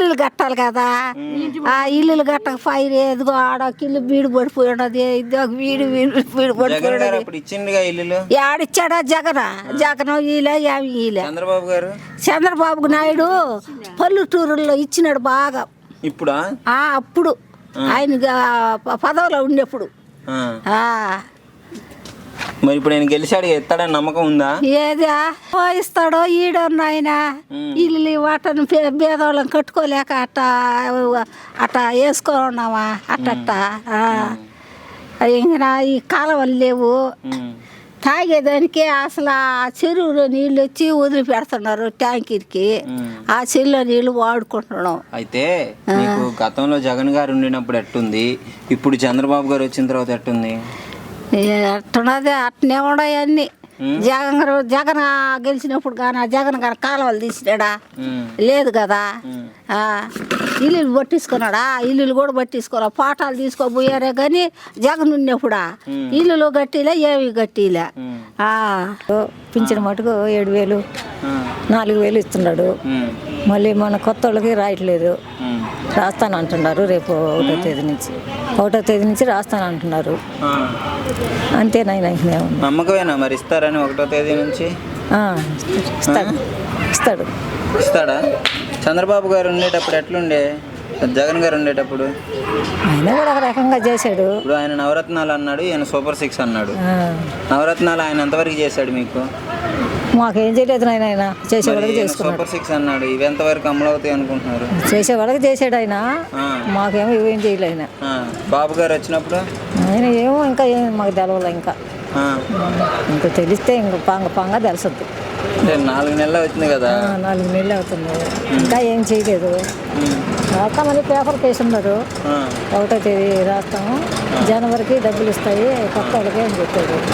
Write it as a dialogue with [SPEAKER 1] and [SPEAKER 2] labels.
[SPEAKER 1] ఇల్లులు కట్టాలి కదా. ఆ ఇల్లులు కట్టకపోయి ఎదుగో ఆడొక ఇల్లు బీడు పడిపోయి ఉన్నది, ఇది ఒక వీడు పడిపోయి ఉన్నది. ఆడిచ్చాడా జగన్ ఈలే ఏమి ఈలే. చంద్రబాబు నాయుడు పల్లెటూరులో ఇచ్చినాడు బాగా.
[SPEAKER 2] ఇప్పుడు
[SPEAKER 1] అప్పుడు ఆయన పదవిలో ఉండేప్పుడు.
[SPEAKER 2] మరి ఇప్పుడు ఆయన గెలిచాడు, ఎత్తాడని నమ్మకం ఉందా?
[SPEAKER 1] ఏదా ఇస్తాడో ఈడన్న ఆయన ఇల్లు వాటను భేదవాళ్ళని కట్టుకోలేక అట్టా వేసుకున్నావా అట్ట. ఇంకా ఈ కాలువలు లేవు, తాగేదానికి అసలు ఆ చెరువులో నీళ్ళు వచ్చి వదిలిపెడుతున్నారు ట్యాంకీకి. ఆ చెరువులో నీళ్ళు వాడుకుంటున్నాం.
[SPEAKER 2] అయితే నీకు గతంలో జగన్ గారు ఉండినప్పుడు ఎట్టుంది, ఇప్పుడు చంద్రబాబు గారు వచ్చిన తర్వాత ఎట్టుంది?
[SPEAKER 1] అట్టున్నది అట్టనే ఉన్నాయి అన్ని. జగన్ గెలిచినప్పుడు కానీ జగన్ గారు కాలువలు తీసినాడా? లేదు కదా. ఇల్లులు పట్టించుకున్నాడా? ఇల్లులు కూడా పట్టించుకోరా, పాఠాలు తీసుకోపోయారే కానీ జగన్ ఉన్నప్పుడా ఇల్లులు గట్టిలే ఏమి గట్టిలే.
[SPEAKER 3] పింఛన్ మటుకు 7,000 4,000 ఇస్తున్నాడు. మళ్ళీ మన కొత్త వాళ్ళకి రాయట్లేదు, రాస్తానంటున్నారు. రేపు 1వ తేదీ నుంచి రాస్తానంటున్నారు. అంతేనాయన
[SPEAKER 2] నమ్మకమేనా మరి? ఇస్తారని 1వ తేదీ నుంచి ఇస్తాడా? చంద్రబాబు గారు ఉండేటప్పుడు ఎట్లుండే, జగన్ గారు ఉండేటప్పుడు?
[SPEAKER 3] ఆయన కూడా ఒక రకంగా చేశాడు.
[SPEAKER 2] ఇప్పుడు ఆయన నవరత్నాలు అన్నాడు, ఈయన సూపర్ 6 అన్నాడు. నవరత్నాలు ఆయన ఎంతవరకు చేశాడు మీకు?
[SPEAKER 3] మాకేం చేయలేదు ఆయన, చేసేవాళ్ళకి చేసుకున్నాడు.
[SPEAKER 2] సూపర్ 6 అన్నాడు, ఇవి ఎంతవరకు అమలు అవుతాయి అనుకుంటున్నారు?
[SPEAKER 3] చేసేవాళ్ళకి చేసాడు ఆయన, మాకేమో ఇవేం చేయలే ఆయన.
[SPEAKER 2] బాబు గారు వచ్చినప్పుడు
[SPEAKER 3] ఆయన ఏమో ఇంకా మాకు తెలవలే, ఇంకా తెలిస్తే ఇంకా పాంగ తెలుసద్దు.
[SPEAKER 2] 4 నెలలు అవుతుంది కదా.
[SPEAKER 3] 4 నెలలు అవుతుంది, ఇంకా ఏం చేయలేదు. రాస్తామని పేపర్కి వేసున్నారు, 1వ తేదీ రాస్తాము, జనవరికి డబ్బులు ఇస్తాయి కొత్త వాళ్ళకి అని చెప్పారు.